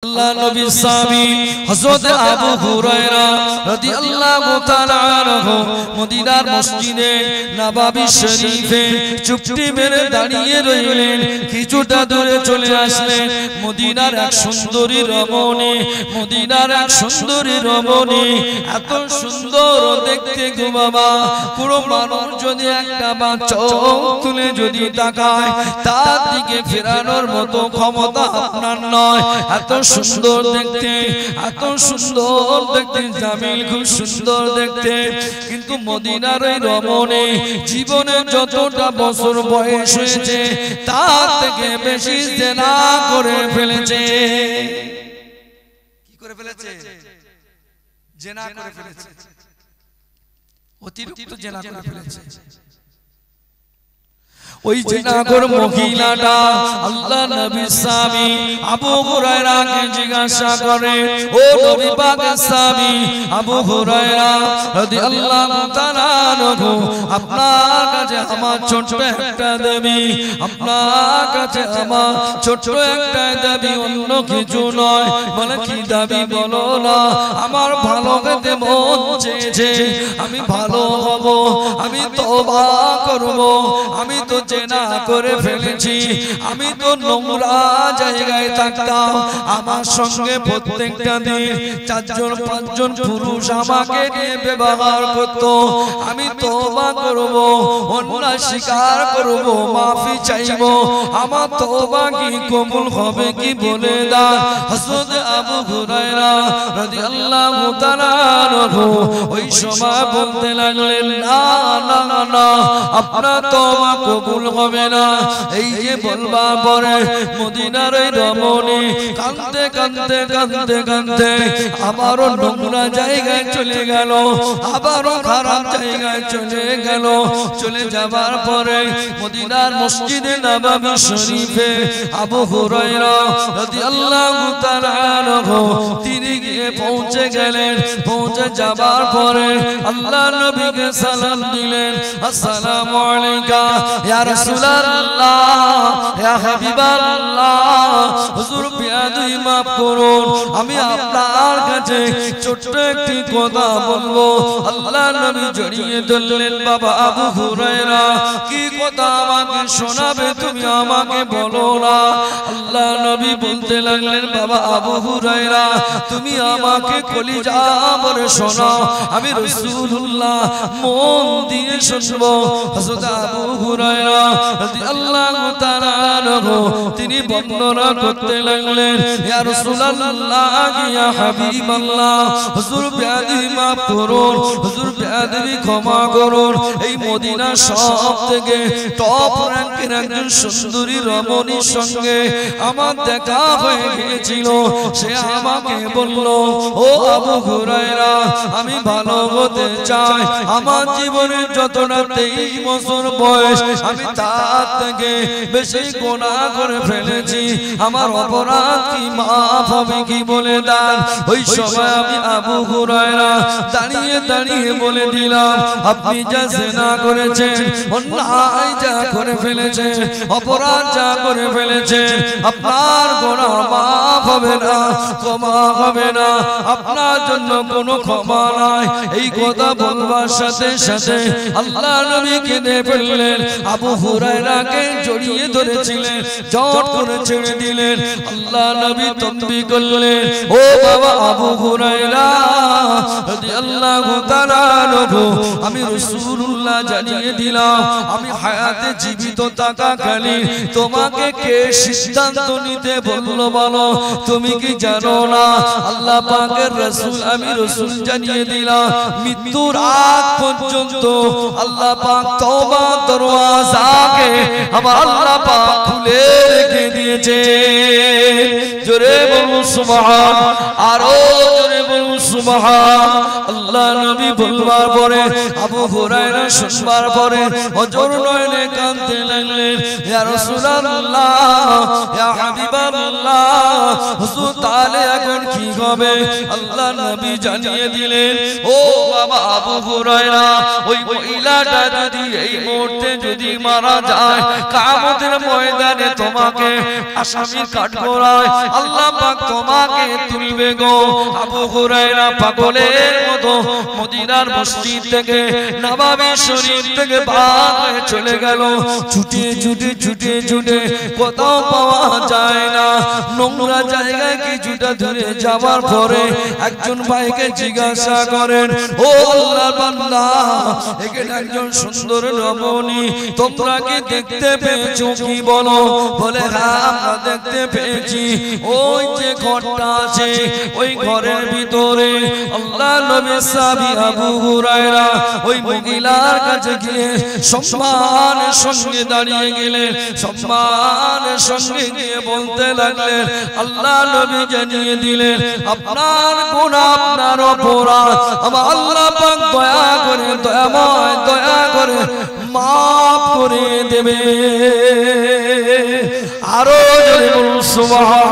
আল্লাহ নবী সাহাবী হযরত আবু হুরায়রা রাদিয়াল্লাহু তাআলা আনহু মদিনার মসজিদে নববী শরীফে চুপটি মেরে দাঁড়িয়ে রইলেন। কিছুটা দূরে চলে আসলেন। মদিনার এক সুন্দরী রমণী, মদিনার এক সুন্দরী রমণী, এত সুন্দর দেখতে গো বাবা, পুরো মানুষ যদি একটা বা চোখ তুলে যদি তাকায় তার দিকে ফেরানোর মতো ক্ষমতা আপনার নয়। এত সুন্দর দেখতে, এত সুন্দর দেখতে, জামিল খুব সুন্দর দেখতে। কিন্তু মদিনার ওই রমণী জীবনে যতটা বছর বয়স হয়েছে তার থেকে বেশি জেনা করে ফেলেছে। কি করে ফেলেছে? জেনা করে ফেলেছে, অতিরিক্ত জেনা করে ফেলেছে। ওই জেনাখোর মহিলাটা আল্লাহ নবী সাহাবী আবু হুরায়রাকে জিজ্ঞাসা করে, ও নবী পাকের সাহাবী আবু হুরায়রা রাদিয়াল্লাহু তাআলা আনহু, আপনার কাছে আমার ছোট্ট একটা দাবি, আপনার কাছে আমার ছোট্ট একটা দাবি, অন্য কিছু নয়। বলে কি দাবি বলো না? আমার ভালো হতে মন চেয়েছে, আমি ভালো হব, আমি তওবা করব। আমি তো জেনা করে ফেলেছি, আমি তো নোংরা জায়গায় থাকতাম, আমার সঙ্গে প্রত্যেকটা দিন 4-5 পুরুষ আমাকে নিয়ে ব্যবহার করত। আমি তওবা করব, অন্যায় স্বীকার করব, মাফি চাইব। আমার তওবা কি কবুল হবে কি বলে দাও। হযরত আবু হুরায়রা রাদিয়াল্লাহু তাআলা আনহু ওই সময় বলতে লাগলেন, না না না, আপনার তওবা কবুল হবে না। এই যে বলবার পরে মদিনার ওই রমণী কাঁদতে কাঁদতে কাঁদতে কাঁদতে আবারও নোংরা জায়গায় চলে গেল, আবারও খারাপ জায়গায় চলে গেল। চলে যাবার পরে মদিনার মসজিদে নববী শরীফে আবু হুরায়রা রাদিয়াল্লাহু তাআলা আনহু তিনি গিয়ে পৌঁছে গেলেন। পৌঁছে যাবার পরে আল্লাহ নবীকে সালাম দিলেন, আসসালামু আলাইকা ইয়া রাসূলুল্লাহ, ইয়া হাবিবাল্লাহ, হুজুর বিয়াদবি মাফ করুন, আমি আপনার কাছে ছোট্ট একটি কথা বলবো। আল্লাহ নবী জড়িয়ে ধরলেন, বাবা আবু হুরায়রা কি কথা আমাকে শোনাবে, তুমি আমাকে বলো না। আল্লাহ নবী বলতে লাগলেন, বাবা আবু হুরায়রা তুমি আমাকে কলিজা ভরে শোনাও, আমি রাসূলুল্লাহ মন দিয়ে শুনবো। হযরত আবু হুরায়রা রাদিয়াল্লাহু তাআলা আনহু তিনি বর্ণনা করতে লাগলেন, ইয়া রাসূলুল্লাহ, ইয়া হাবিবাল্লাহ, হুজুর বিয়াদবি মাফ করুন, হুজুর বিয়াদবি ক্ষমা করুন। এই মদিনা সব থেকে টপ র্যাঙ্কের একজন সুন্দরী রমণীর সঙ্গে আমার দেখা হয়ে গিয়েছিল। সে আমাকে বলল, ও আবু হুরায়রা আমি ভালো হতে চাই, আমার জীবনের যতটা 23 বছর বয়স আমি তার থেকে বেশি গুনাহ করে ফেলেছি, আমার অপরাধ কি মাফ হবে কি বলে দাও। ওই সময় আমি আবু হুরায়রা দাঁড়িয়ে দাঁড়িয়ে বলে দিলাম, আপনি যা জিনা করেছেন, অন্যায় যা করে ফেলেছেন, অপরাধ যা করে ফেলেছেন, আপনার গুনাহ মাফ হবে না, ক্ষমা হবে না, আপনার জন্য কোনো ক্ষমা নাই। এই কথা বলবার সাথে সাথে আল্লাহ নবী কেঁদে ফেললেন। আবু হুরায়রাকে জড়িয়ে ধরেছিলেন, জট করে ছেড়ে দিলেন। আল্লাহ নবী তসবিহ করলেন, ও বাবা আবু হুরায়রা রাদিয়াল্লাহু তাআলা আনহু, আমি রাসূলুল্লাহ জানিয়ে দিলাম, আমি হায়াতে জীবিত থাকাকালীন তোমাকে কে সিদ্ধান্ত নিতে বললো বলো? তুমি কি জানো না আল্লাহ পাকের রাসূল, আমি রাসূল জানিয়ে দিলাম, মৃত্যুর আগ পর্যন্ত আল্লাহ পাক তওবার দরওয়াজাকে আমার আল্লাহ পাক খুলে রেখে দিয়েছে। জোরে বলুন সুবহান, আরো জোরে বলুন সুবহান। আল্লাহ নবী বলবার পরে আবু হুরায়রা শুনবার পরে হযরত নয়নে কাঁদতে লাগলেন ইয়া রাসূলুল্লাহ ইয়া হাবিবাল্লাহ হুজুর তাহলে এখন কি হবে আল্লাহ নবী জানিয়ে দিলেন ও বাবা আবু হুরায়রা ওই মহিলাটা যদি এই মুহূর্তে যদি মারা যায় কিয়ামতের ময়দানে তোমাকে আসামির কাঠগড়ায় আল্লাহ পাক তোমাকে তুলবে গো আবু হুরায়রা পাগলের মতো মদিনার মসজিদ থেকে নববী শরীফ থেকে বার হয়ে চলে গেল ছুটে ছুটে ছুটে ছুটে কোথাও পাওয়া যায় না নোংরা জায়গায় কিছুটা দূরে যাওয়ার পরে একজন ভাইকে জিজ্ঞাসা করেন ও আল্লাহর বান্দা এখানে একজন সুন্দর রমণী তোমরা কি দেখতে পেয়েছো কি বলো বলে হ্যাঁ আমরা দেখতে পেয়েছি ওই যে ঘরটা আছে ওই ঘরের ভিতরে আল্লাহর নবী সাহাবী আবু হুরায়রা ওই মহিলার কাছে গিয়ে সম্মানের সঙ্গে দাঁড়িয়ে গেলেন সম্মানের সঙ্গে গিয়ে বলতে লাগলেন আল্লাহর নবী জানিয়ে দিলেন আপনার গুনাহ আপনার অপরাধ আমার আল্লাহ পাক দয়া করে দয়াময় দয়া করে মাফ করে দেবে আরো জোরে বলুন সুবহান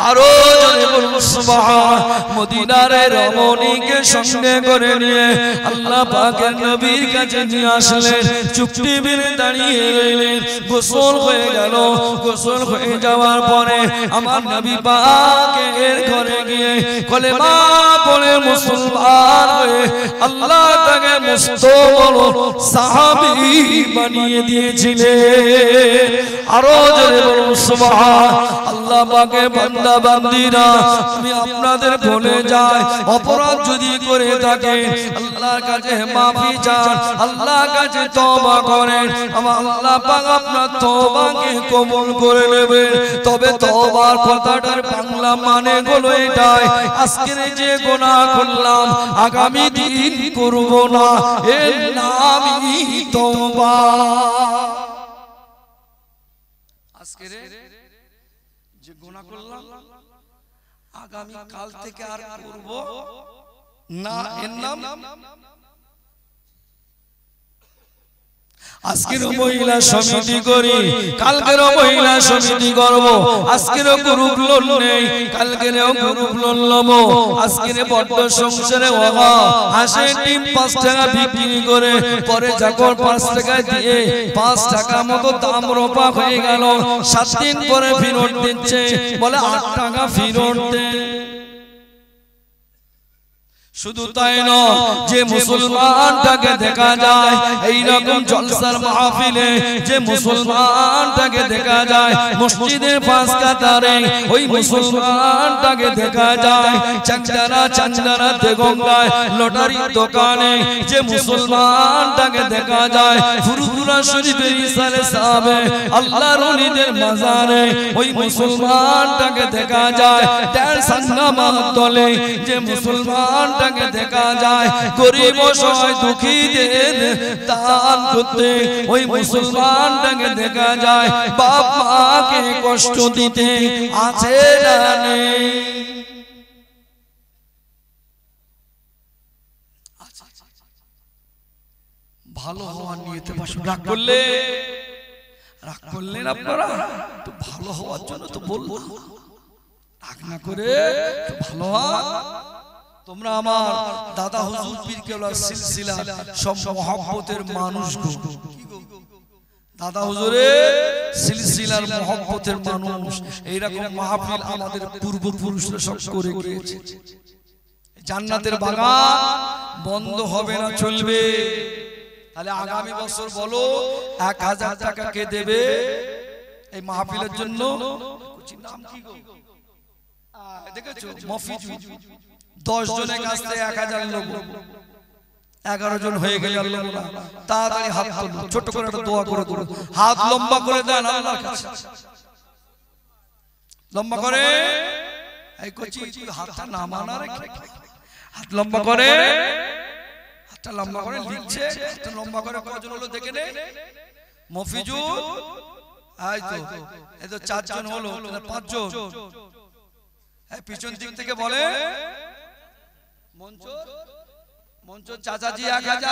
আরো জোরে বলুন সুবহান মদিনার রমণীকে সঙ্গে করে নিয়ে আল্লাহ পাকের নবীর কাছে নিয়ে আসলেন চুপটি মেরে দাঁড়িয়ে রইলেন গোসল হয়ে গেল গোসল হয়ে যাওয়ার পরে আমার নবী পাকের ঘরে গিয়ে কলেমা পড়ে মুসলমান হয়ে আল্লাহ তাকে মুস্তফা সাহাবী বানিয়ে দিয়েছিলেন আরো জোরে বলুন সুবহান আল্লাহ পাকের বান্দা বান্দীরা আমি আপনাদের বলে যাই অপরাধ যদি করে থাকেন আল্লাহর কাছে মাফি চান আল্লাহর কাছে তওবা করেন আমার আল্লাহ পাক আপনার তওবাকে কবুল করে নেবেন তবে তওবার কথাটার বাংলা মানে হলো এটাই আজকের যে গুনাহ করলাম আগামী দিন করব না এর নামই তওবা আজকে যে গুনাহ করলাম আগামী কাল থেকে আর করব না এর নাম আজকের মহিলা সমিতি করি কালকের মহিলা সমিতি করব আজকের গ্রুপ লোন নেই কালকের গ্রুপ লোন লবো আজকের বড় সংসারে ওগা হাসে টিম 5 টাকা বিক্রি করে পরে যখন 5 টাকা দিয়ে 5 টাকা মতো দাম রোপা হয়ে গেল 7 দিন পরে ফেরত দিচ্ছে বলে 8 টাকা ফেরত দে শুধু তাই নয় যে মুসলমানটাকে দেখা যায় এই রকম জলসার মাহফিলে যে মুসলমানটাকে দেখা যায় মসজিদের পাঁচ কাতারে ওই মুসলমানটাকে দেখা যায় চাঞ্চারা দেগঙ্গায় লটারির দোকানে যে মুসলমানটাকে দেখা যায় ফুরফুরা শরীফের ইসালে সাহাবে আল্লাহর ওলিদের মাজারে ওই মুসলমানটাকে দেখা যায় তার সংগমার তলে যে মুসলমান দেখা যায় গরিব অসহায় দুঃখীদের দান করতে ওই মুসলমানটাকে দেখা যায় বাপ মাকে কষ্ট দিতে আছে না নেই ভালো হওয়ার নিয়তে বসে রাগ করলেন আপনারা তো ভালো হওয়ার জন্য তো বললাম রাগ না করে ভালো হওয়া তোমরা আমার দাদা হুজুর পীর কেবলার সিলসিলা সব মহব্বতের মানুষ গো দাদা হুজুরের সিলসিলার মহব্বতের মানুষ এই রকম মাহফিল আমাদের পূর্বপুরুষরা সব করে গিয়েছে জান্নাতের বাগান বন্ধ হবে না চলবে তাহলে আগামী বছর বলো 1000 টাকা কে দেবে এই মাহফিলের জন্য নাম কি গো দেখেছো মফিজু 10 জনের কাছ থেকে 1000 লোক 11 জন হয়ে গেল আল্লাহ তাড়াতাড়ি হাত তুলো ছোট করে একটা দোয়া করে দাও হাত লম্বা করে দেন আল্লাহর কাছে লম্বা করে এই কোচি তুই হাতটা নামানা রেখে হাত লম্বা করে হাতটা লম্বা করে লিখছে হাতটা লম্বা করে কজন হলো দেখে নে মফিজুল এই তো 4 জন হলো 5 জন এই পিছন দিক থেকে বলে মঞ্চ চাচাজি 1000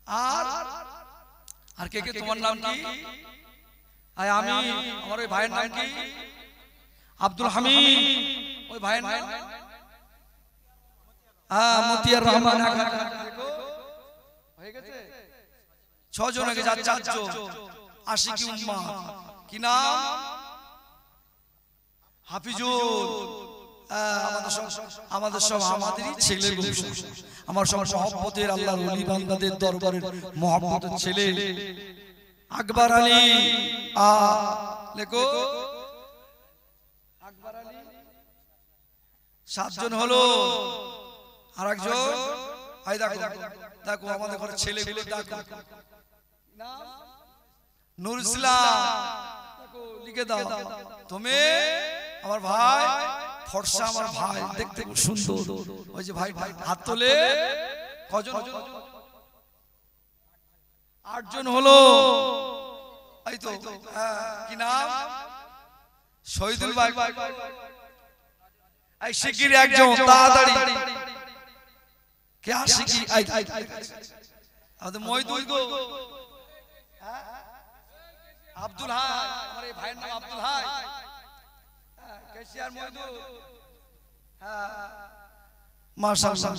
আর আর কে কে তোমার নাম কি? আয় আমি আমার ওই ভাইয়ের নাম কি? আব্দুল হামিদ। ওই ভাইয়ের নাম মতিয়ার রহমান। দেখো হয়ে গেছে 6 জন হয়ে গেছে। 4 জন আশিকি উম্মাহ। কি নাম? হাফিজুল। আমাদের সব আমাদেরই ছেলে, আমার সব মহব্বতের আল্লাহর ওলি বান্দাদের দরবারের মহব্বতের ছেলে আকবর আলী। লেখো আকবর আলী। 7 জন হলো। আর একজন আই দেখো দেখো আমাদের ঘরে ছেলেগুলো দেখো। নূর ইসলাম। দেখো লিখে দাও। তুমি আমার ভাই ফর্সা, আমার ভাই দেখতে খুব সুন্দর। ওই যে ভাই হাত তোলে। কজন? 8 জন হলো। এই তো কি নাম? শহীদুল ভাই। এই শিগগির একজন তাড়াতাড়ি কে আশিকি। আমাদের মইদুল গো। আব্দুল হাই। আমার এই ভাইয়ের নাম আব্দুল হাই। কেশিয়ার মইদুল। মাশাআল্লাহ।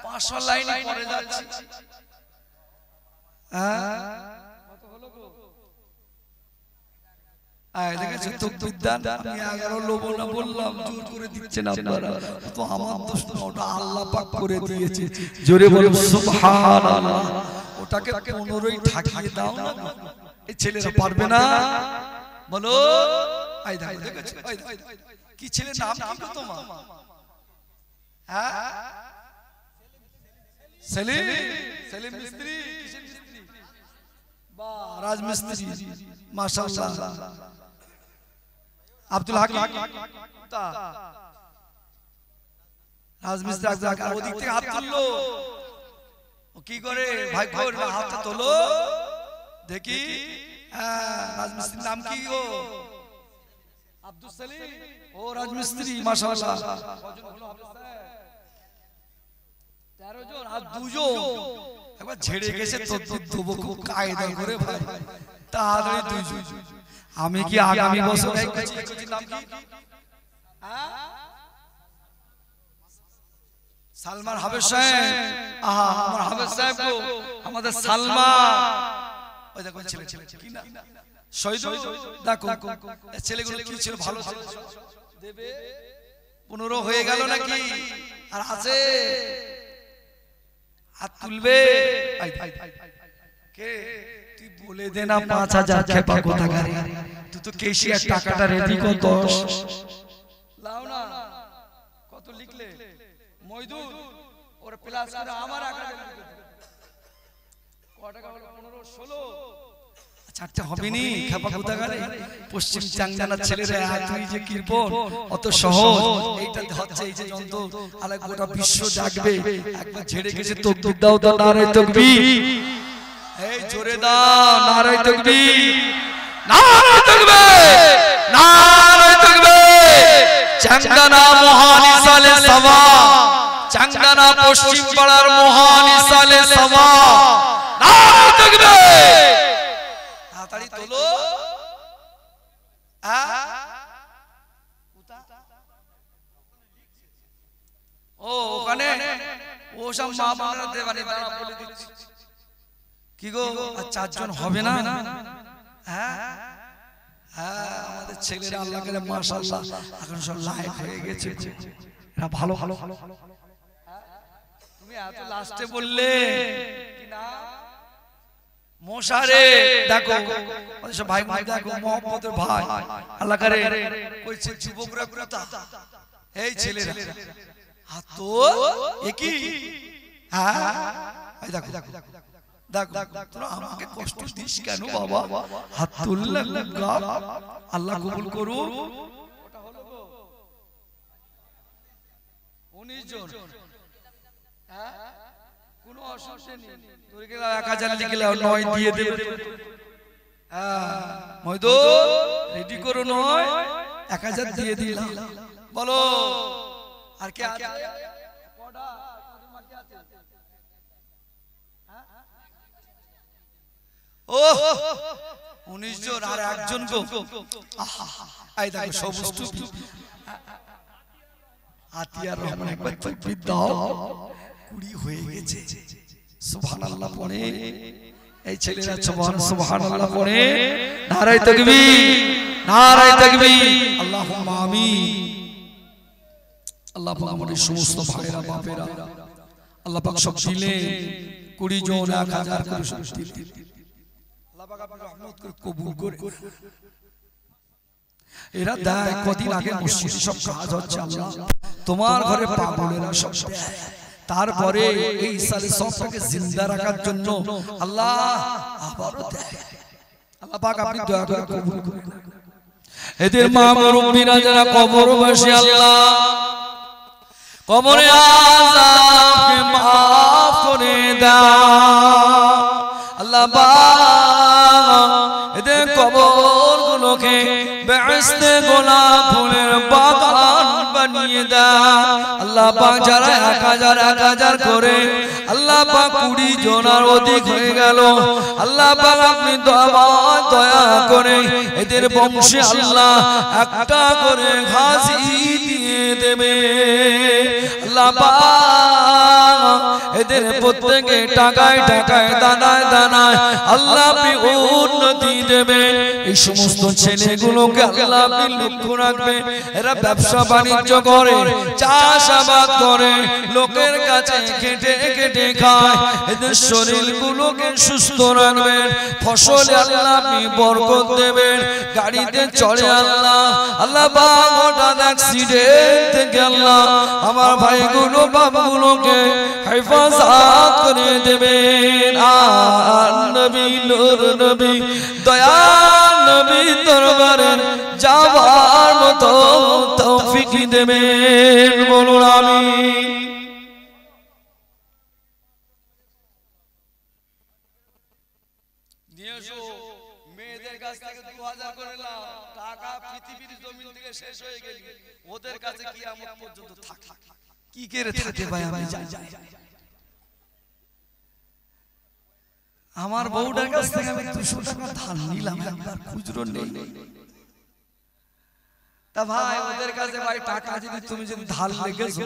500 লাইনে পড়ে যাচ্ছে। কত হলো গো? দেখেছো তো বিদ্যান। আমি 11 লোব না বললাম, জোর করে দিচ্ছেন আপনারা। তো আমার দোষ না, ওটা আল্লাহ পাক করে দিয়েছে। জোরে বলো সুবহানাল্লাহ। ওটাকে 15ই ঠাকিয়ে দাও না। এই ছেলেরা পারবে না বলো। আই দেখো দেখেছো কি ছেলের নাম কি গো তোমার? সেলিম। সেলিম মিস্ত্রি। কিসের মিস্ত্রি? বাহ, রাজমিস্ত্রি। মাশাআল্লাহ। আব্দুল হক রাজমিস্ত্রি। ওদিক থেকে হাত তুললো। ও কি করে ভাই? হাতটা তোলো দেখি। রাজমিস্ত্রির নাম কি গো? আব্দুল সেলিম। ও রাজমিস্ত্রি। মাশাআল্লাহ। কজন হলো আপনার? 13 জন। আর 2 জন একবার ঝেড়ে গেছে তো দেবো খুব কায়দা করে ভাই। তাড়াতাড়ি 2 জন। আমি কি আগামী বছর নাম কি? সালমান হাফেজ সাহেব। আমার হাফেজ সাহেব গো, আমাদের সালমান। ওই দেখো ছেলে কি না? শহীদুল। দেখো ছেলেগুলো কি ছিল? ভালো ছিল। দেবে 15 হয়ে গেল নাকি? আর আছে হাত তুলবে। কে? তুই বলে দে না 5000 খেপা কোথাকারে। তুই তো কেশিয়ার টাকাটা রেডি কর। 10 লাও না। কত লিখলে? মইদুল ওর প্লাস করে আমার আকারে লিখে দে। কত টাকা হলো? 15 16। চারটে হবে নি খেপা কোথাকারে। পশ্চিম চাংদানার ছেলেরা তুই যে কৃপণ, অত সহজ এইটা হচ্ছে। এই যে যন্ত্র আলা গোটা বিশ্ব জাগবে। একবার ঝেড়ে গেছে তাকবীর দাও তো। নারে তাকবীর। এই জোরে দাও নারে তাকবীর। নারে তাকবীর। নারে তাকবীর। চাংদানা মহানিসালে সওয়া। চাংদানা পশ্চিম পাড়ার মহানিসালে সওয়া। নারে তাকবীর। তাড়াতাড়ি তোলো। ও ওখানে ও সব মা বোনেরা দেবানি তারা বলে দিচ্ছে। কি গো আর 4 জন হবে না? আমাদের ছেলেরা আল্লাহ করে মাশাআল্লাহ এখন সব লাইক হয়ে গেছে। এরা ভালো ভালো। তুমি এত লাস্টে বললে কি না? মোশারে। দেখো সব ভাই ভাই দেখো মোহাম্মদের ভাই। আল্লাহ করে কইছে যুবকরা কোথা? এই ছেলেরা হাত তো একই। এই দেখো দেখো তোরা আমাকে কষ্ট দিস কেন বাবা? হাত তুললে আল্লাহ কবুল করুক। ওটা হলো গো 19 জন। কোনো অসুবিধা নেই। তোর গেলা 1000 লিখলে 9 দিয়ে দেব। মইদুল রেডি করো 9 1000 দিয়ে দিলাম। বলো আর কে আছে? কটা? তোমার কি আছে? ও 19 জন আর একজন গো এই দেখো সবুজ টুপি আতিয়ার রহমান একবার তাকবীর দাও 20 হয়ে গেছে সুবহানাল্লাহ পড়ে এই ছেলেরা সুবহানাল্লাহ পড়ে নারায়ে তাকবীর আল্লাহুম্মা আমিন আল্লাহ পাক আমাদের সমস্ত ভাইরা বাপেরা আল্লাহ পাক সব দিলেন 20 জন 1000 করে সব দিলেন আল্লাহ পাক আপনার রহমত করে কবুল করে এরা দেয় কদিন আগে মসজিদে সব কাজ হচ্ছে আল্লাহ তোমার ঘরে পাগলেরা সব তারপরে এই সালে সবটাকে জিন্দা রাখার জন্য আল্লাহ আবারও দেয় আল্লাহ পাক আপনি দয়া করে কবুল করুন এদের মা মুরব্বিরা যারা কবরবাসী আল্লাহ কবরে আযাবকে maaf করে দাও আল্লাহ পাক এদের কবরগুলোকে বেহেশতে গোলাপ ফুলের বাগান বানিয়ে দাও আল্লাহ পাক যারা 1000 করে আল্লাহ পাক 20 জনের অধিক হয়ে গেল আল্লাহ পাক আপনি দয়া করে এদের বংশে আল্লাহ একটা করে হাজি দিয়ে দেবে আল্লাহ পাক এদের প্রত্যেককে টাকায় টাকায় দানায় দানায় আল্লাহ আপনি উন্নতি দেবেন এই সমস্ত ছেলেগুলোকে আল্লাহ আপনি লক্ষ্য রাখবেন এরা ব্যবসা বাণিজ্য করে চাষাবাদ করে লোকের কাছে খেটে খেটে খায় এদের শরীরগুলোকে সুস্থ রাখবেন ফসলে আল্লাহ আপনি বরকত দেবেন গাড়িতে চড়ে আল্লাহ আল্লাহ পাক হঠাৎ অ্যাক্সিডেন্ট থেকে আল্লাহ আমার ভাইগুলো বাবুগুলোকে হেফাজত করে দেবেন আর নবী নূর নবী দয়া নবী দরবারে যাওয়ার মতো তৌফিক দেবেন বলুন আমিন নিয়েছো মেয়েদের কাছ থেকে 2000 করে নাও টাকা পৃথিবীর জমিন থেকে শেষ হয়ে গেল ওদের কাছে কিয়ামত পর্যন্ত থাকে কি করে থাকে ভাই আমি যাই আমার বউটার কাছ থেকে আমি 200 টাকা ধার নিলাম একবার খুচরো নেই তা ভাই ওদের কাছে ভাই টাকা যদি তুমি ধার লেগেছো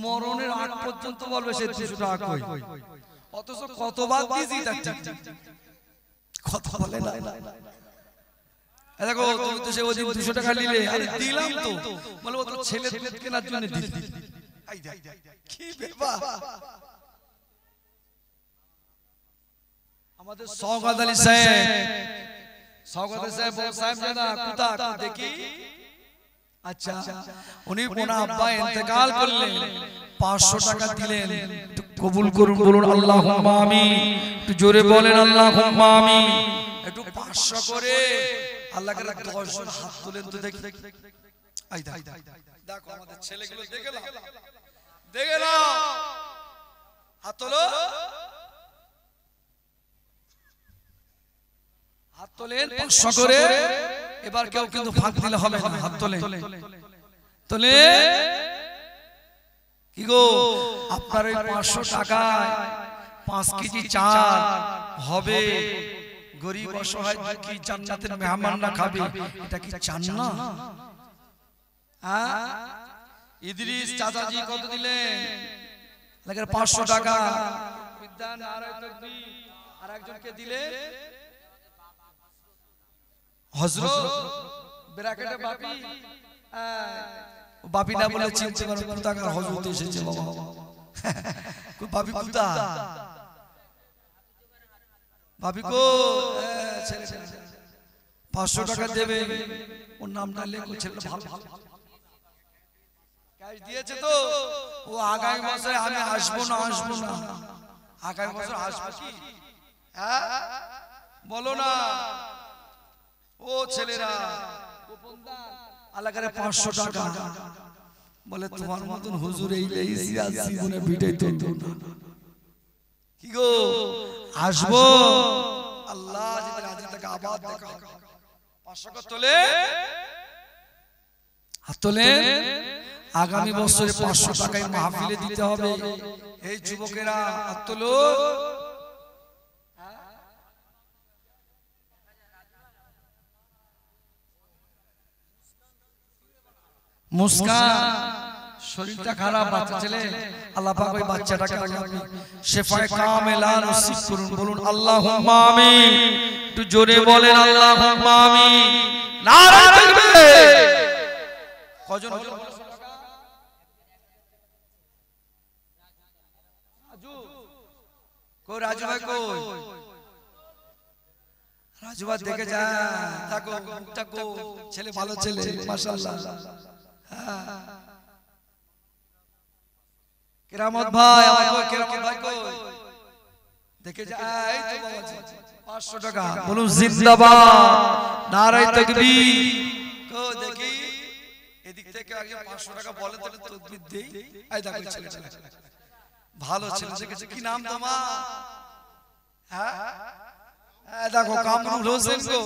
মরণের আগ পর্যন্ত বলবে সে 200 টাকা কই অথচ কতবার দিছি তার কথা বলে না দেখো তুমি তো সে ওদিন 200 টাকা নিলে আরে দিলাম তো বলে ও তো ছেলে কেনার জন্য দিল আই দেখ কি ব্যাপার আমাদের সওগাত আলী সাহেব জানা কুতা দেখি আচ্ছা উনি ওনার আব্বা ইন্তেকাল করলেন 500 টাকা দিলেন একটু কবুল করুন বলুন আল্লাহুম্মা আমিন একটু জোরে বলেন আল্লাহুম্মা আমিন একটু 500 করে আল্লাহর কাছে 10 জন হাত তুলেন তো দেখি আই দেখো আমাদের ছেলেগুলো দেখে নাও হাত তোলো হাত তোলেন 500 করে এবার কেউ কিন্তু ফাঁক দিলে হবে না হাত তোলে তোলে কি গো আপনার এই 500 টাকায় 5 কেজি চাল হবে গরিব অসহায় দুঃখী জান্নাতের মেহমানরা খাবে এটা কি চান না হ্যাঁ ইদ্রিস চাচাজি কত দিলেন লাগের 500 টাকা বিদ্যান নারায়ে তাকবীর আর একজনকে দিলে হযরত ব্র্যাকেটে বাপি না বলে চিনতে পারো কোথাকার হযরত এসেছে বাবা কো বাপি কোথা বাপি কো ছেলে 500 টাকা দেবে ওর নামটা লেখো ছেলে ভালো ক্যাশ দিয়েছে তো ও আগামী বছরে আমি আসবো না আগামী বছর আসবো কি হ্যাঁ বলো না ও ছেলেরা আল্লাহর 500 টাকা বলে তোমার মতন হুজুর এই জীবনে ভিটাই তো কি গো আসবো আল্লাহ যদি রাজি থাকে আবাদ দেখা 500 টাকা তোলে হাত তোলে আগামী বছরে 500 টাকায় মাহফিলে দিতে হবে এই যুবকেরা হাত তোলো মুস্কান শরীরটা খারাপ বাচ্চা ছেলে আল্লাহ পাক ওই বাচ্চাটাকে শিফায়ে কামেলা নসিব করুন বলুন আল্লাহুম্মা আমিন একটু জোরে বলেন আল্লাহুম্মা আমিন নারে তাকবীর কজন হলো রাজু কই রাজু ভাই কই রাজু ভাই দেখে যা দেখো মুখটা কো ছেলে ভালো ছেলে মাশাআল্লাহ হ্যাঁ কেরামত ভাই আমার কই কেরামত ভাই কই দেখে যা এই তো বাবা 500 টাকা বলুন জিন্দাবাদ নারে তাকবীর কো দেখি এদিক থেকে আগে 500 টাকা বলে তাহলে তাকবীর দেই এই দেখো ছেলে ভালো ছেলে দেখেছে কি নাম তোমার হ্যাঁ এই দেখো কামরুল হোসেন গো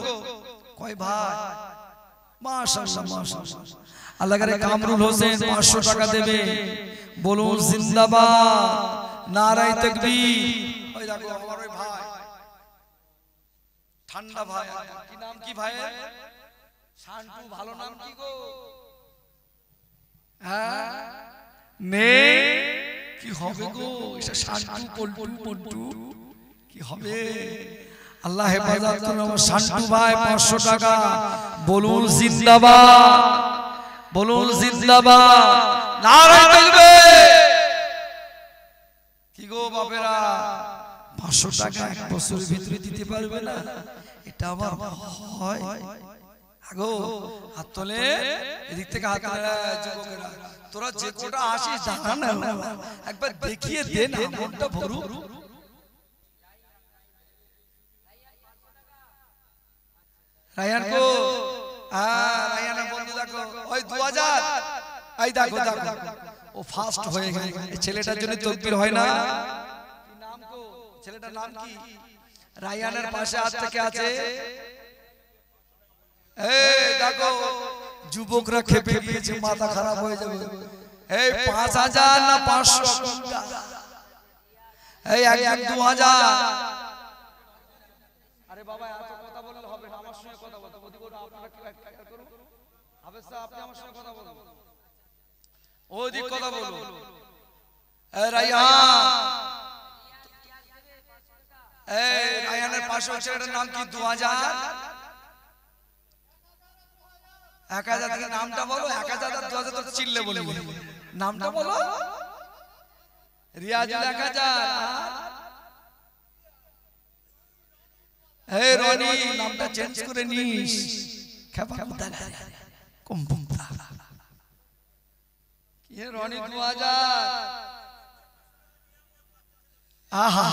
কয় ভাই মাশাআল্লাহ মাশাআল্লাহ আল্লাহ করে কামরুল হোসেন 500 টাকা দেবে বলুন জিন্দাবাদ নারে তাকবীর ওই দেখো আমার ওই ভাই ঠান্ডা ভাই কি নাম কি ভাই শান্টু ভালো নাম কি গো হ্যাঁ নে কি হবে গো এটা শান্টু পল্টু পল্টু কি হবে আল্লাহ হেফাজত করুন আমার শান্টু ভাই 500 টাকা বলুন জিন্দাবাদ বলুন জিন্দাবাদ নারে তাকবীর কি গো বাপেরা 500 টাকা এক বছরের ভিতরে দিতে পারবে না এটা আমার হয় আগো হাত তোলে এদিক থেকে হাত তোলে যুবকেরা তোরা যে কোটা আসিস জানা না একবার দেখিয়ে দে না মনটা ভরু রায়ান কো রায়ানের বন্ধু দেখো ওই 2000 এই দেখো দেখো ও ফাস্ট হয়ে গেল এই ছেলেটার জন্য তাকবীর হয় না কি নাম কো ছেলেটার নাম কি রায়ানের পাশে হাত থেকে আছে এই দেখো যুবকরা খেপে গিয়েছে মাথা খারাপ হয়ে যাবে এই 5000 না 500 এই এক 2000 আরে বাবা এত কথা বললে হবে না আমার সঙ্গে কথা বলতে ওদিকে আপনারা কি করুন হাফেজ সাহেব আপনি আমার সঙ্গে কথা বলুন ওদিক কথা বলুন এই রায়ান এই রায়ানের পাশে ছেলেটার নাম কি 2000 1000 থেকে নামটা বলো 1000 আর 2000 তো চিল্লে বলি নামটা বলো রিয়াজুল 1000 এই রনি নামটা চেঞ্জ করে নিস খেপা কুতা কম বুমতা কি রনি 2000 আহা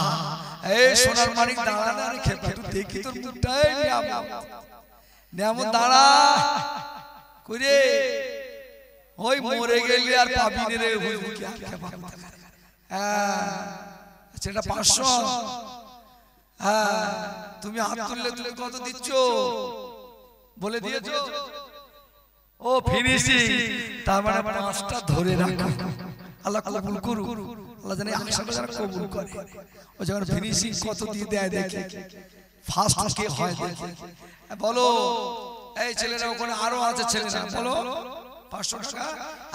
এই সোনার মানিক দাঁড়া না রে খেপা তুই দেখি তোর মুখটাই নিয়ামত দাঁড়া কইরে ওই মরে গেলি আর পাবি না রে হই কি খেপা কুতা হ্যাঁ সেটা 500 হ্যাঁ তুমি হাত তুললে তুমি কত দিচ্ছ বলে দিয়েছো ও ফিনিশিং তার মানে 5টা ধরে রাখো আল্লাহ কবুল করুক আল্লাহ জানে আশাটা যেন কবুল করে ও যখন ফিনিশিং কত দিয়ে দেয় দেখে ফার্স্ট কে হয় দেখে বলো এই ছেলেরা ওখানে আরো আছে ছেলেরা বলো 500 টাকা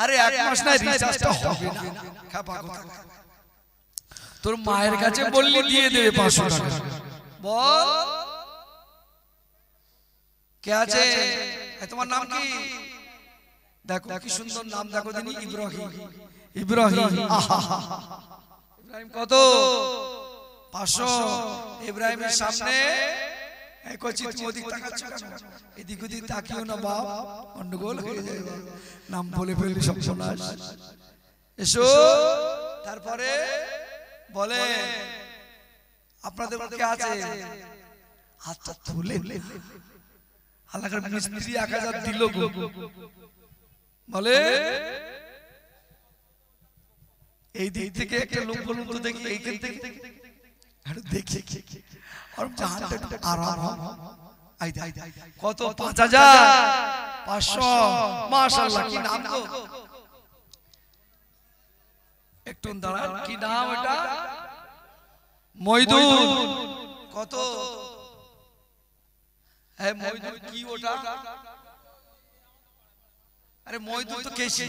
আরে এক মাস না রিচার্জটা হবে না খাপা কথা তোর মায়ের কাছে বললি দিয়ে দেবে 500 টাকা বল কে আছে তোমার নাম কি দেখো কি সুন্দর নাম দেখো দিনি ইব্রাহিম ইব্রাহিম ইব্রাহিম কত 500 ইব্রাহিমের সামনে এই কচি তুমি ওদিক তাকাচ্ছ কেন এদিক ওদিক তাকিও না বাপ গন্ডগোল হয়ে যাবে নাম বলে ফেললি সব সর্বনাশ এসো তারপরে বলে আপনাদের কে আছে হাতটা তুলে আল্লাহর মিস্ত্রি 1000 দিল গো বলে এই দিক থেকে একটা লোক বলুন তো দেখি এইখান থেকে একটু দেখি আর জাহানটা একটু আরাম আই দে কত 5500 মাশাআল্লাহ কি নাম গো একটু দাঁড়ান কি নাম এটা মইদুল কত এই মইদুল কি ওটা আরে মইদুল তো কেশি,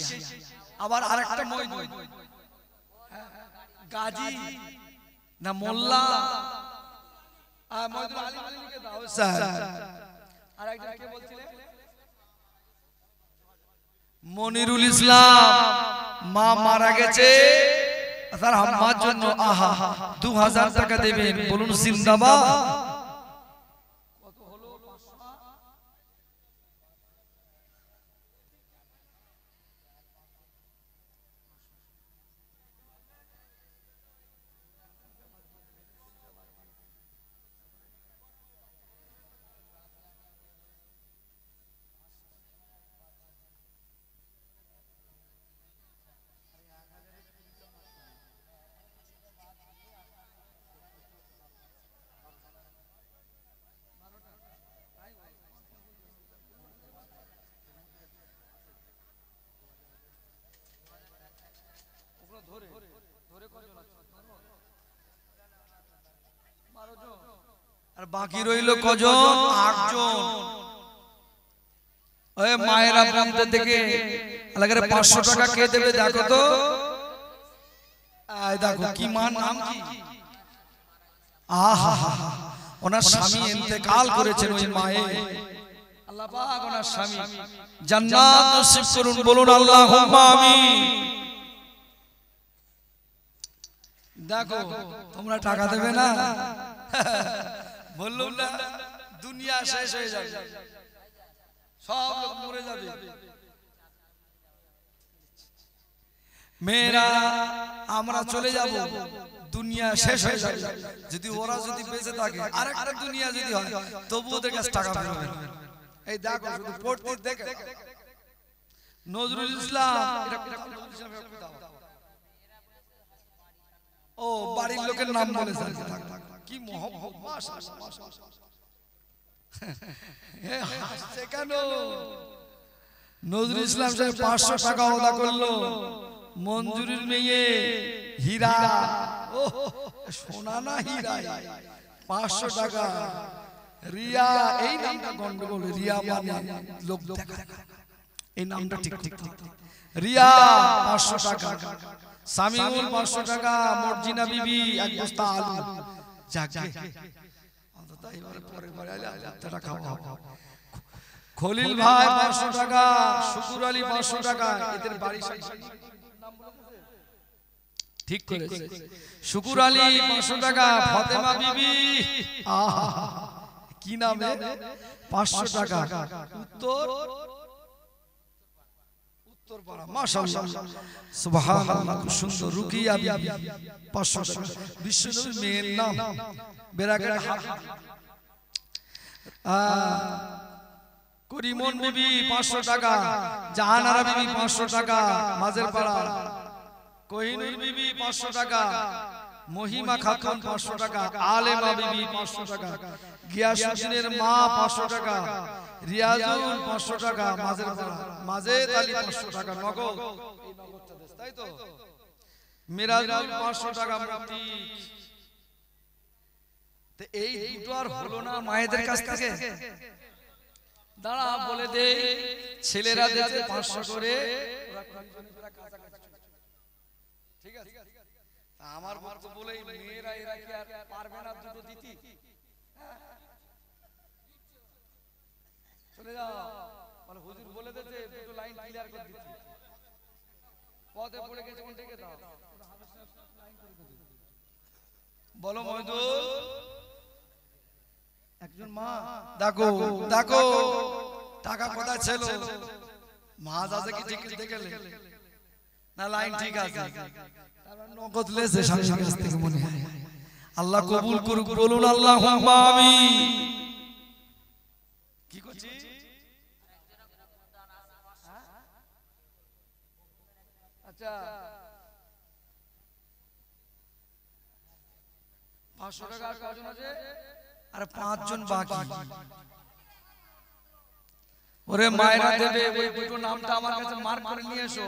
আবার আরেকটা মইদুল গাজী না মোল্লা, মইদুল আলী লিখে দাও স্যার। আরেকজন কে বলছিলেন? মনিরুল ইসলাম, মা মারা গেছে, তার আম্মার জন্য আহা 2000 টাকা দেবেন, বলুন জিন্দাবাদ। আর বাকি রইল কজন? 8 জন। ওই মায়েরা বন্ধে থেকে আলাদা 500 টাকা কে দেবে দেখো তো। এই দেখো কি মান, নাম কি? আহা, ওনার স্বামী ইন্তেকাল করেছেন ওই মায়ে, আল্লাহ পাক ওনার স্বামী জান্নাত নসিব করুন, বলুন আল্লাহুম্মা আমিন। দেখো তোমরা টাকা দেবে না, বললাম না দুনিয়া শেষ হয়ে যাবে, সব লোক মরে যাবে। মেয়েরা আমরা চলে যাব, দুনিয়া শেষ হয়ে যাবে। যদি ওরা যদি বেঁচে থাকে, আরেকটা দুনিয়া যদি হয়, তবু ওদের কাছে টাকা পাবে। এই দেখো শুধু পড়তে দেখে নজরুল ইসলাম, ও বাড়ির লোকের নাম বলেছে, কি মহব্বত, মাশাআল্লাহ মাশাআল্লাহ। হাসছে কেন? নজরুল ইসলাম সাহেব 500 টাকা ওদা করলো, মঞ্জুরির মেয়ে হীরা, ও সোনা না হীরা, 500 টাকা। রিয়া, এই নামটা গন্ডগোল, রিয়া মানে লোক দেখা, এই নামটা ঠিক ঠিক। রিয়া 500 টাকা, সামিউল 500 টাকা, মর্জিনা বিবি 1 বস্তা আলু। যাকে অন্তত এবারে পরের বারে আলে টাকা খাওয়া। খলিল ভাই 500 টাকা, শুকুর আলী 500 টাকা, এদের বাড়ি ঠিক করেছে। শুকুর আলী 500 টাকা, ফাতেমা বিবি আহা কি নামে 500 টাকা, উত্তরপাড়া, মাশাআল্লাহ সুবহানাল্লাহ, খুব সুন্দর। রুকিয়া বিবি 500 টাকা, বিশ্বনবীর মেয়ের নাম বেরাকের করিমন বিবি 500 টাকা, জাহানারা বিবি 500 টাকা, মাঝের পাড়া। কোহিনুর বিবি 500 টাকা, মহিমা খাতুন 500 টাকা, আলেমা বিবি 500 টাকা, গিয়াসউদ্দিনের মা 500 টাকা, রিয়াজুল 500 টাকা, মাঝের পাড়া, মাজেদ আলী 500 টাকা নগদ, এই নগদটা দেশ তাই তো। মিরাজুল 500 টাকা মুক্তি। তো এই দুটো আর হলো না মায়েদের কাছ থেকে? দাঁড়া বলে দেই, ছেলেরা দিতে 500 করে, ঠিক আছে? আমার বক্তব্য বলেই মেয়েরা এরা কি আর পারবে না দুটো দিতে? চলে যাও, মানে হুজুর বলে দিতে দুটো লাইন ক্লিয়ার করে দিতে, পথে পড়ে গেছে কোন থেকে দাও, বলো মইদুল। একজন মা দেখো দেখো টাকা কোথায় ছিল, মাছ আছে কি ঠিক দেখে না, লাইন ঠিক আছে, নগদ লেছে স্বামীর কাছ থেকে মনে হয়। আল্লাহ কবুল করুক, বলুন আল্লাহুম্মা আমিন। কি করছি? আচ্ছা 500 টাকা আর কজন আছে? আর 5 জন বাকি। ওরে মায়েরা দেবে, ওই দুটো নামটা আমার কাছে মার্ক করে নিয়ে এসো।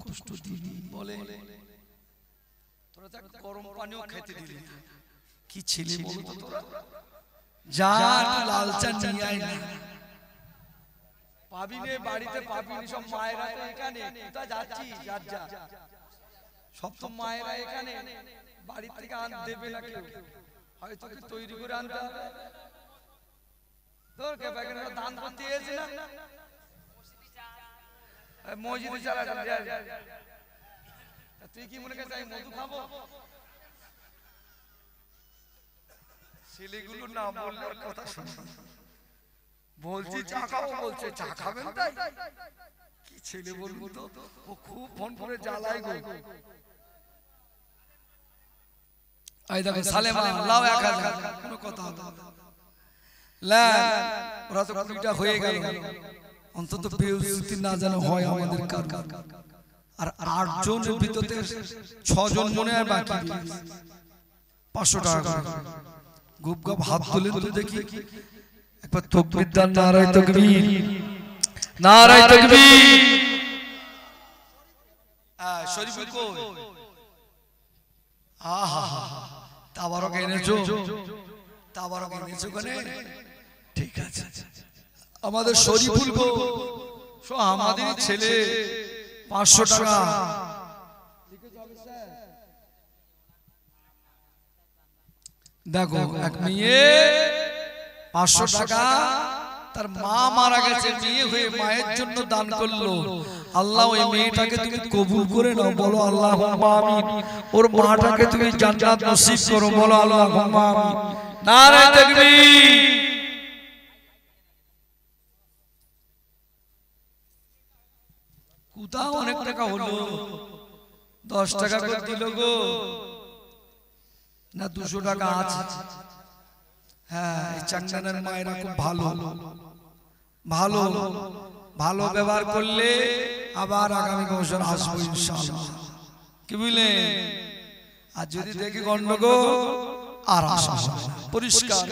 কষ্ট দিলি বলে তোরা তো গরম পানিও খেতে দিলি কি ছেলে বল তো তোরা যা লাল চা নিয়ে আয় না পাবি রে বাড়িতে পাবি সব মায়েরা তো এখানে কোথায় যাচ্ছি যা সব তো মায়েরা এখানে বাড়ি থেকে আন দেবে না কেউ হয়তো কি তৈরি করে আনতে হবে তোর কে ব্যাগের দান করতে এসে না মসজিদে চালা তুই কি মনে করছিস আমি মধু খাবো ছেলেগুলো না বললে কথা শুন বলছি চা খাবো বলছে চা খাবেন তাই কি ছেলে বলবো তো ও খুব ফোন করে জ্বালায় গো আই দেখো সালেমা লাও 1000 কোনো কথা হবে লা ওরা তো কুড়িটা হয়ে গেল অন্তত বেউসুতি না জানা হয় আমাদের কার আর 8 জনের ভিতরে 6 জন মনে হয় বাকি 500 টাকা গুপ গুপ হাত তুলে তো দেখি একবার তাকবীর দান নারায়ে তাকবীর নারায়ে তাকবীর শরীফুল কই আহা তাবারক এনেছো কোনে ঠিক আছে আমাদের শরীফুল গো সো আমাদের ছেলে 500 টাকা দেখো এক মেয়ে 500 টাকা তার মা মারা গেছে মেয়ে হয়ে মায়ের জন্য দান করলো আল্লাহ ওই মেয়েটাকে তুমি কবুল করে নাও বলো আল্লাহুম্মা আমিন ওর মাটাকে তুমি জান্নাত নসিব করো বলো আল্লাহুম্মা আমিন নারায়ে তাকবীর কোথাও অনেক টাকা হলো 10 টাকা করে দিল গো না 200 টাকা আছে হ্যাঁ এই চাকদানের মায়েরা খুব ভালো ভালো ভালো ব্যবহার করলে আবার আগামী বছর আসবো ইনশাআল্লাহ কি বুঝলেন আর যদি দেখি গন্ডগোল আর আসা পরিষ্কার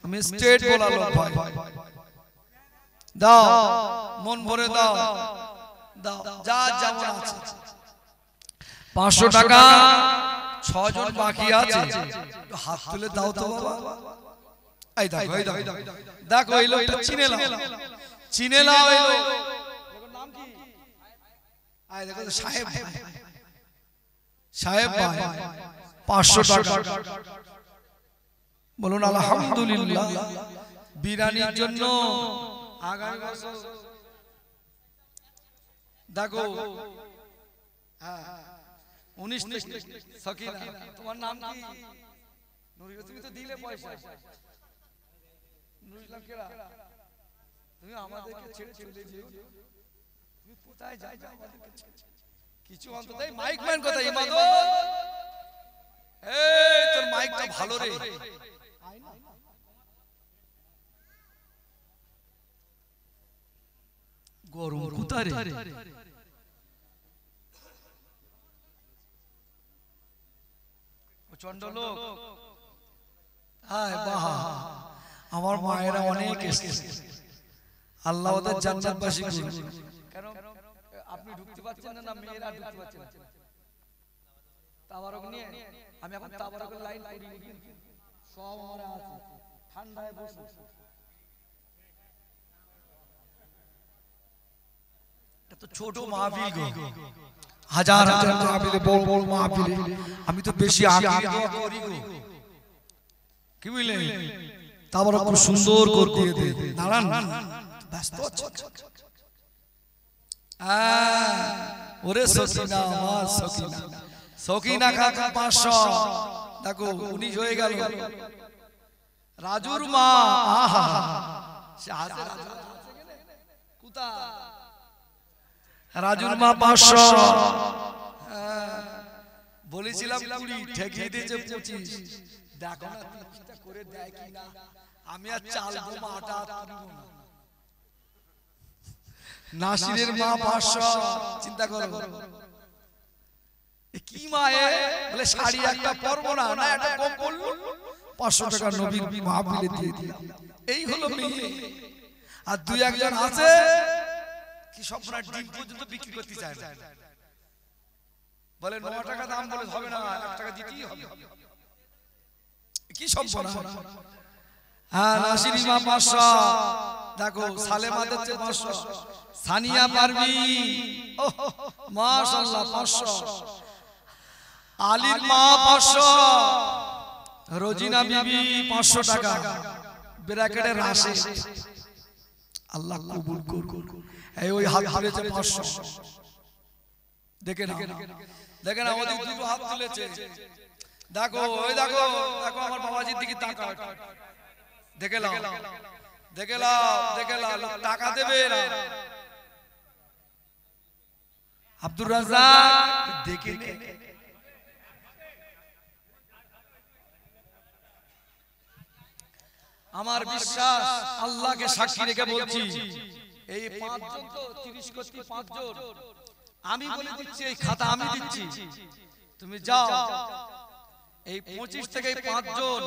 আমি স্টেট বলালো ভাই দাও মন ভরে দাও দাও যা যেমন আছে 500 টাকা 6 জন বাকি আছে হাত তুলে দাও তো বাবা এই দেখো দেখো এই লোকটা চিনে নাও এই লোক নাম কি আয় দেখো সাহেব ভাই 500 টাকা বলুন আলহামদুলিল্লাহ বিরানির জন্য আগামী বছর দেখো হ্যাঁ 19 সকিনা তোমার নাম কি নুরিয়া তুমি তো দিলে পয়সা নুরিয়া কেরা তুমি আমাদেরকে ছেড়ে চলে যেও তুমি কোথায় যাই আমাদেরকে কিছু অন্তত মাইক ম্যান কথা ইমাদত এই তোর মাইকটা ভালো রে গরম কুতারে প্রচন্ড লোক হায় বাহা আমার মায়েরা অনেক এসেছে আল্লাহ ওদের জান্নাতবাসী করুন কেন আপনি ঢুকতে পারছেন না মেয়েরা ঢুকতে পারছেন না তাবারক নিয়ে আমি এখন তাবারকের লাইন করি সব আমরা আছে ঠান্ডায় বসে এটা তো ছোট মাহফিল গো হাজার হাজার মাহফিলে বড় বড় মাহফিলে আমি তো বেশি আগে করি গো কি বুঝলে তাবারক খুব সুন্দর করে দিয়ে দে দাঁড়ান ব্যস্ত ওরে সকিনা আমার সকিনা কাকা 500 দেখো 19 হয়ে গেল রাজুর মা আহা সে হাতে কুতা রাজুর মা 500 বলেছিলাম 20 ঠেকিয়ে দিয়েছে 25 দেখো না 30টা করে দেয় কিনা আমি আর চাল বোমা আটা তুলব না নাসিরের মা 500 চিন্তা করো কি মায়ে বলে শাড়ি একটা পরবো না না এটা কম পড়লো 500 টাকা নবীর মাহফিলে দিয়ে দিই এই হলো মেয়ে আর দুই একজন আছে কি সব না ডিম পর্যন্ত বিক্রি করতে চায় না বলে 9 টাকা দাম বলে হবে না, 1 টাকা দিতেই হবে। কি সব বলা। হ্যাঁ নাসির ইমাম 500, দেখো সালেমা দিচ্ছে 500, সানিয়া পারবি মাশাআল্লাহ 500, আলীর মা 500, রোজিনা বিবি 500 টাকা ব্র্যাকেটে রাশে। আল্লাহ কবুল করুন। এই ওই হাত তুলেছে 500, দেখে না দেখে না ওদিক দুটো হাত তুলেছে। দেখো ওই দেখো দেখো আমার বাবাজির দিকে তাকাও, দেখে লাও দেখে লাও দেখে লাও, টাকা দেবে না। আব্দুর রাজ্জাক দেখে নে। আমার বিশ্বাস আল্লাহকে সাক্ষী রেখে বলছি, এই 5 জন তো 30 কোটি 5 জন, আমি বলে দিচ্ছি এই খাতা আমি দিচ্ছি, তুমি যাও এই 25 থেকে এই 5 জন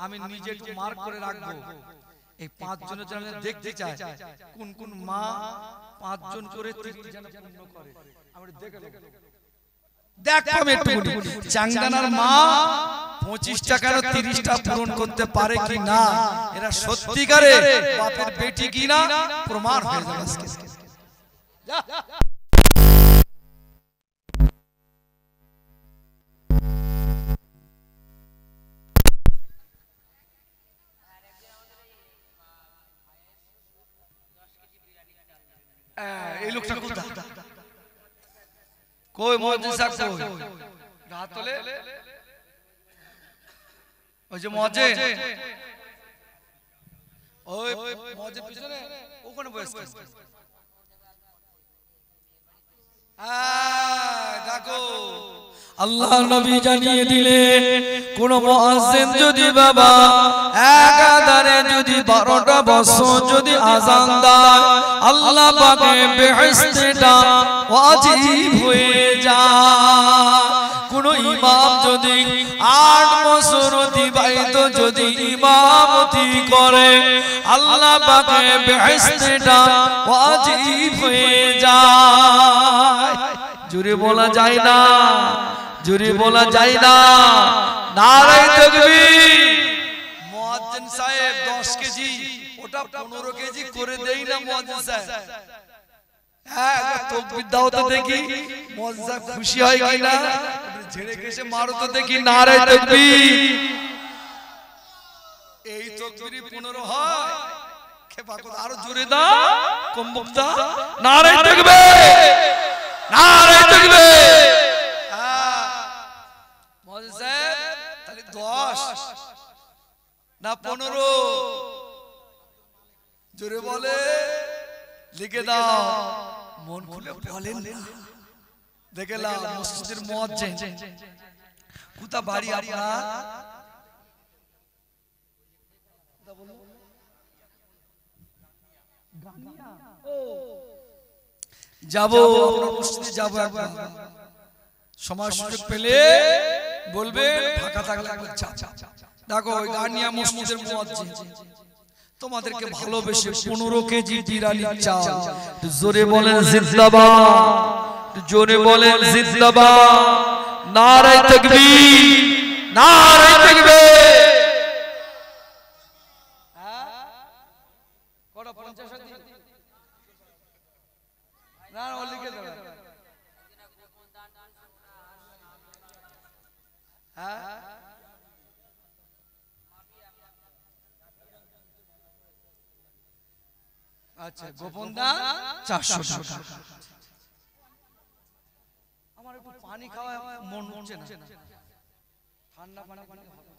আমি নিজে একটু মার্ক করে রাখবো। এই 5 জনের জন্য দেখতে চাই কোন কোন মা 5 জন করে 30 জন পূর্ণ করে। আমরা দেখে নেব, দেখো একটু চাঙ্গানার মা 25 টাকার 30টা পূরণ করতে পারে কি না, এরা সত্যিকারে বাপের বেটি কি না প্রমাণ হয়ে যাবে আজকে। এই লোকটা কোথায়? কই মুয়াজ্জিন সাহেব কই? হাত তোলে। ওই যে মুয়াজ্জিন, ওই মুয়াজ্জিন পিছনে ওখানে বসে আছে। দেখো আল্লাহ নবী জানিয়ে দিলেন, কোন মুয়াজ্জিন যদি বাবা একাধারে যদি 12টা বছর যদি আযান দেয়, আল্লাহ পাকে বেহেশতটা ওয়াজিব হয়ে যায়। কোন ইমাম যদি 8 বছর অতিবাহিত যদি ইমামতি করে, আল্লাহ পাকে বেহেশতটা ওয়াজিব হয়ে যায়। জোরে বলা যায় না, জোরে বলা যায় না। নারে তাকবীর। মুয়াজ্জিন সাহেব 10 কেজি, ওটা 15 কেজি করে দেই না মুয়াজ্জিন সাহেব। হ্যাঁ তাকবীর দাও তো দেখি, মুয়াজ্জিন খুশি হয় কিনা, ঝেড়ে কেসে মারো তো দেখি। নারে তাকবীর। এই তাকবীরই 15 হয়। খেপা কথা আরো জোরে দাও, কম বক্তা। নারে তাকবীর, নারে তাকবীর। মুয়াজ্জিন সাহেব তাহলে 10 না 15? জোরে বলে, লিখে দাও। মন খুলে বলেন না। দেখলাম মসজিদের মুয়াজ্জিন কোথা বাড়ি আপনার? যাবো আপনার মসজিদে, যাবো একবার। সময় সুযোগ পেলে বলবেন, ফাঁকা থাকলে একবার যা। দেখো ওই গানিয়া মসজিদের মুয়াজ্জিন তোমাদেরকে ভালোবেসে 15 কেজি বিরিয়ানি চাল। জোরে বলেন জিন্দাবাদ, জোরে বলেন জিন্দাবাদ। নারে তাকবীর, নারে তাকবীর। কটা 50 না ও লিখে দাও। হ্যাঁ আচ্ছা, গোপন দান 400 টাকা। আমার একটু পানি খাওয়া মন হচ্ছে না, ঠান্ডা পানি হবে তো?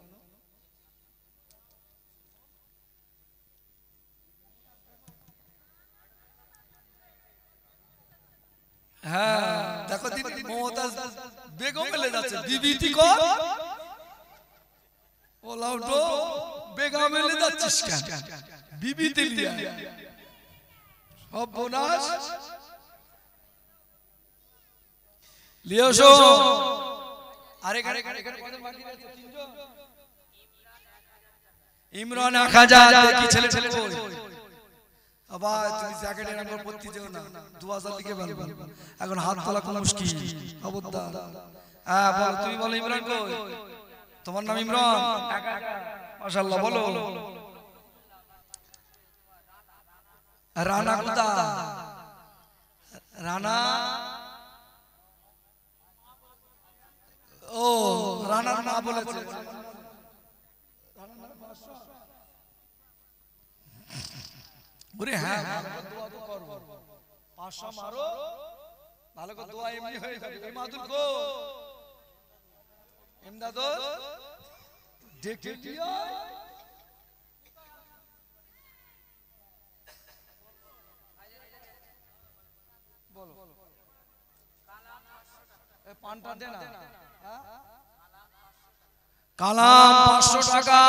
হ্যাঁ দেখো দিদি মমতাজ বেগম এলে যাচ্ছে, বিবিটি কর ওলাউটো বেগম এলে যাচ্ছিস কেন? বিবিতে লিয়া সব বোনাস লিওসো। আরে আরে কত বাকি আছে? 3 জন। ইমরান খাজা দেখি ছেলে ছেলে কই? আবার তুমি জ্যাকেটের নাম্বার পড়তে যাও না 2000 লিখে বলবা এখন হাত তোলা খুব মুশকিল খবরদার হ্যাঁ বলো তুমি বলো ইমরান কই তোমার নাম ইমরান মাশাআল্লাহ বলো রানা কোথা রানা ও রানার না বলেছে ওরে হ্যাঁ দোয়া তো করব 500 মারো ভালো করে দোয়া এমনি হয়ে যাবে ইমাদুল কো ইমদাদ দেখে দিও বলো এ পানটা দে না কালাম 500 টাকা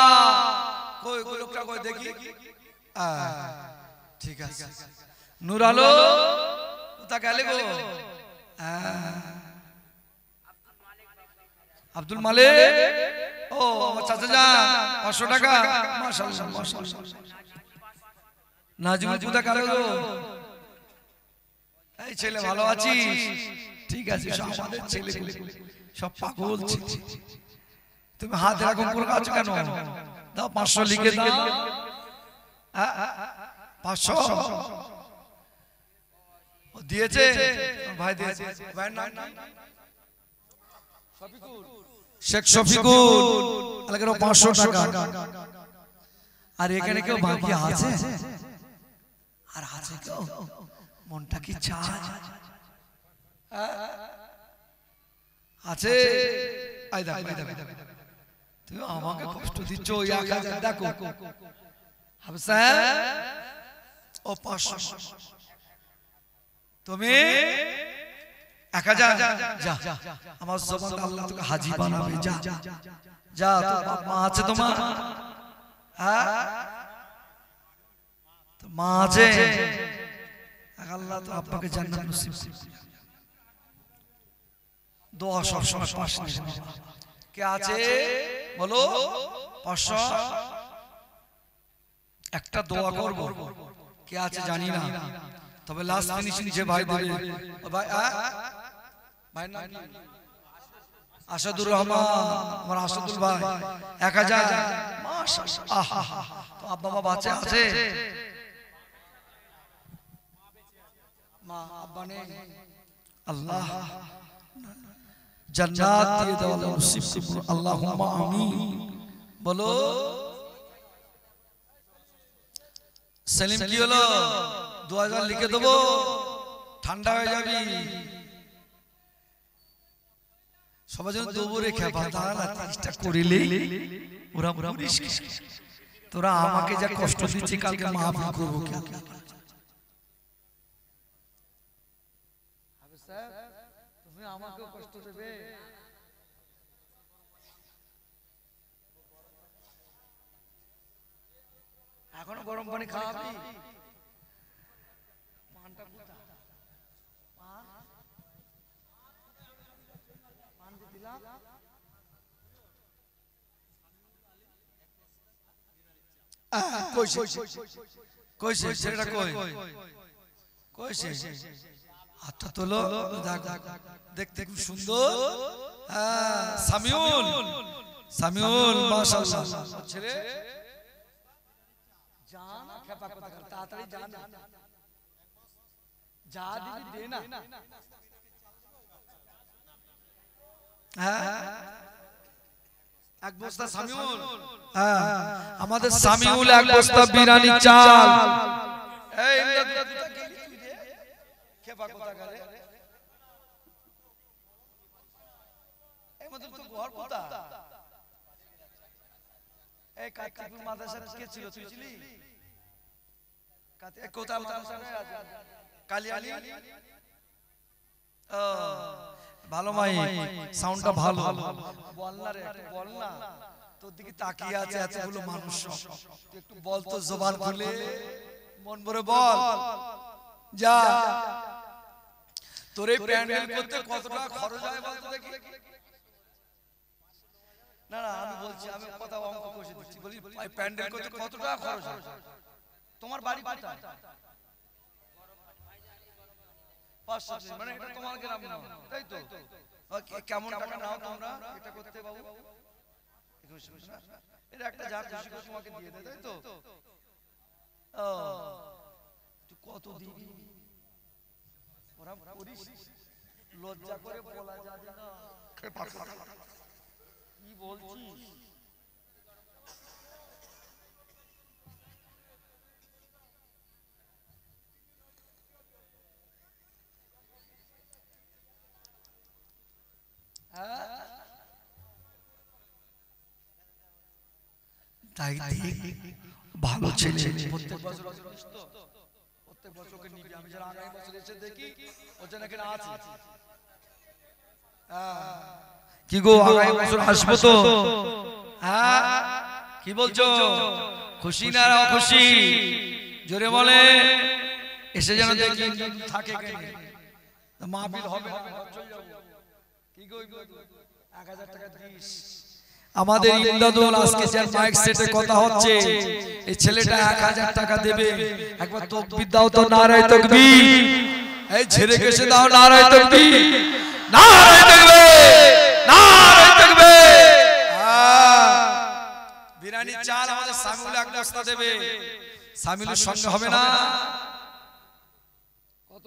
কই কই লোকটা কই দেখি ঠিক আছে নূর আলো কোথা গেলে গো আব্দুল মালিক ও আমার চাচা যান 500 টাকা মাশাআল্লাহ মাশাআল্লাহ নাজমুল কোথা গেলে গো এই ছেলে ভালো আছিস ঠিক আছে আমাদের ছেলে সব পাগল ছিল তুমি হাত এরকম করে কাজ কেন দাও 500 লিখে দাও 500 ও দিয়েছে ভাই দিয়েছে ভাইয়ের নাম শফিকুল শেখ শফিকুল আলাদা 500 টাকা আর এখানে কেউ বাকি আছে আর আছে কেউ মনটা কি চায় আছে আই দাও তুমি আমাকে কষ্ট দিচ্ছ 1000 দেখো হাফসা ও 500 তুমি 1000 যা আমার জবান আল্লাহ তোকে হাজী বানাবে যা যা তো বাপ মা আছে তোমার হ্যাঁ তো মা আছে আল্লাহ তো আপনাকে জান্নাত নসিব করবে দোয়া সব সময় পাশ নেই কে আছে বলো 500 একটা দোয়া করব কে আছে জানি না তবে লাস্ট ফিনিশিং যে ভাই দেবে ভাই ভাই নাম কি আসাদুর রহমান আমার আসাদুল ভাই 1000 মাশাআল্লাহ তো আব্বা বাবা বাচ্চা আছে মা আব্বা নেই আল্লাহ জান্নাত দিয়ে দাও আল্লাহ নসিব করুন আল্লাহুম্মা আমিন বলো সেলিম কি হলো 2000 লিখে দেবো ঠান্ডা হয়ে যাবি সবাই যেন দেবো রেখে দাঁড়া 30টা করিলে ওরা তোরা আমাকে যা কষ্ট দিচ্ছি কালকে মাফ করবো তুমি আমাকেও কষ্ট দেবে এখনো গরম পানি খাওয়াবি পানটা কোথা পান দিলাম কইছে সেটা কই কইছে হাতটা তোলো দেখতে খুব সুন্দর সামিউল সামিউল মাশাআল্লাহ ছেলে জান খেপা কথা তাড়াতাড়ি জান যা দিবি দে না এক বস্তা সামিউল আমাদের সামিউল এক বস্তা বিরিয়ানি চাল এই দুটা গেলি তুই রে খেপা কথা করে এই মত তো ঘর কোথা এই কাতিপুর মাদ্রাসা কে ছিল তুই ছিলি কাতে কোথা মাদ্রাসা আছে কালিয়ালি ও ভালো মাই সাউন্ডটা ভালো বল না রে বল না তোর দিকে তাকিয়ে আছে এতগুলো মানুষ তুই একটু বল তো জবান খুলে মন ভরে বল যা তোর এই প্যান্ডেল করতে কত টাকা খরচ হয় বল তো দেখি না না আমি বলছি আমি কথা অঙ্ক কষে দিচ্ছি বলি এই প্যান্ডেল করতে কত টাকা খরচ হয় তোমার বাড়ি কোথায় 500 মানে এটা তোমার গ্রাম না, তাই তো? কেমন টাকা নাও তোমরা এটা করতে বাবু? এটা একটা যা খুশি করে তোমাকে দিয়ে দেয়, তাই তো? তুই কত দিবি ওরা করিস, লজ্জা করে বলা যাবে না। কি বলছিস? তাই ভালো ছেলে প্রত্যেক বছর ওকে নিবি। আমি যারা আগামী বছর এসে দেখি ওটা নাকি আছে। কি গো আগামী বছর আসবো তো? হ্যাঁ কি বলছো? খুশি না অখুশি? জোরে বলে। এসে যেন দেখি থাকে মাহফিল হবে না, চলে যাবো। কি গো 1000 টাকা দিস। আমাদের ইমদাদুল আজকে যে মাইক সেটে কথা হচ্ছে, এই ছেলেটা 1000 টাকা দেবে। একবার তাকবীর দাও তো, নারায়ে তাকবীর। এই ছেড়ে গেছে দাও নারায়ে তাকবীর, নারায়ে তাকবীর, নারায়ে তাকবীর। বিরিয়ানি চাল আমাদের সামিউল এক বস্তা দেবে। সামিউলের সঙ্গে হবে না? কত?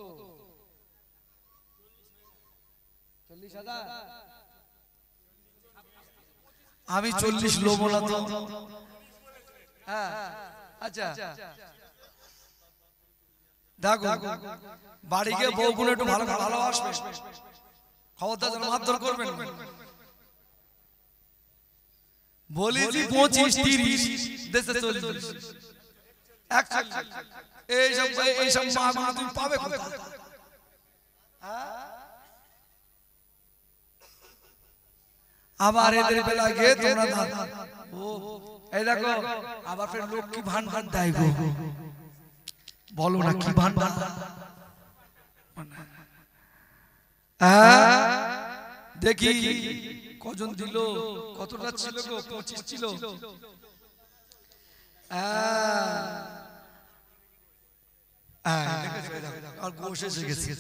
40,000। আমি 40 লোব না তো। হ্যাঁ আচ্ছা দেখো বাড়ি গিয়ে বউগুলো একটু ভালো ভালোবাসবে, খবরদার যেন মারধর করবেন। বলেছি 25-30 দেশে 40 এইসব মাগুলো তুমি পাবে কোথায়? আবার এদের বেলা গিয়ে তোমরা ও এই দেখো আবার ফের লক্ষ্মী ভান্ডার দেয় গো। বলো না কি ভান্ডার? দেখি কজন দিল, কতটা ছিল গো? 25 ছিল। আর গোশ এসে গেছে।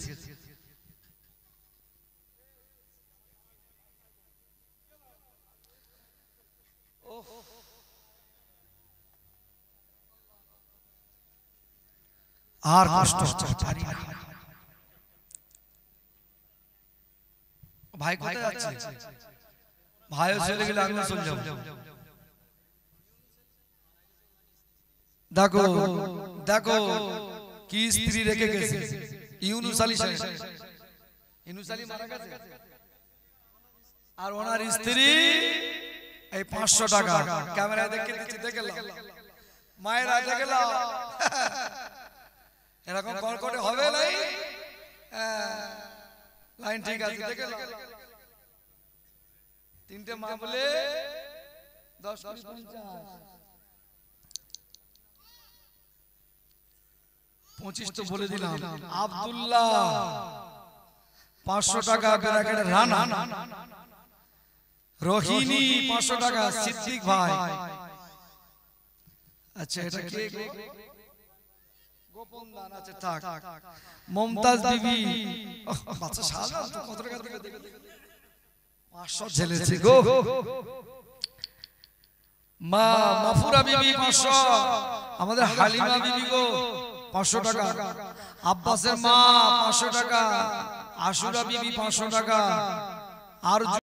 আর কষ্ট পারি না। ভাই কোথায় যাচ্ছে? ভাইও চলে গেলে আমিও চলে যাব। দেখো দেখো কি স্ত্রী রেখে গেছে। ইউনুস আলী সাহেব, ইউনুস আলী মারা গেছে, আর ওনার স্ত্রী এই 500 টাকা ক্যামেরায় দেখে দিচ্ছি, দেখে নাও মায়েরা, দেখে নাও এরকম কড়কড়ে হবে নাই। লাইন ঠিক আছে, দেখে নাও। 3টে মা বলে 10 20 50 তো বলে দিলাম। আব্দুল্লাহ 500 টাকা, বেরাকের রানা। রোহিণী 500 টাকা, সিদ্দিক ভাই। আচ্ছা এটা কে? গোপন দান আছে, থাক। মমতাজ বিবি, বাচ্চা সাজা তো কত টাকা থেকে দেখে 500 ঝেলেছে গো। মা মাফুরা বিবি 500, আমাদের হালিমা বিবি গো 500 টাকা। আব্বাসের মা 500 টাকা, আশুরা বিবি 500 টাকা। আর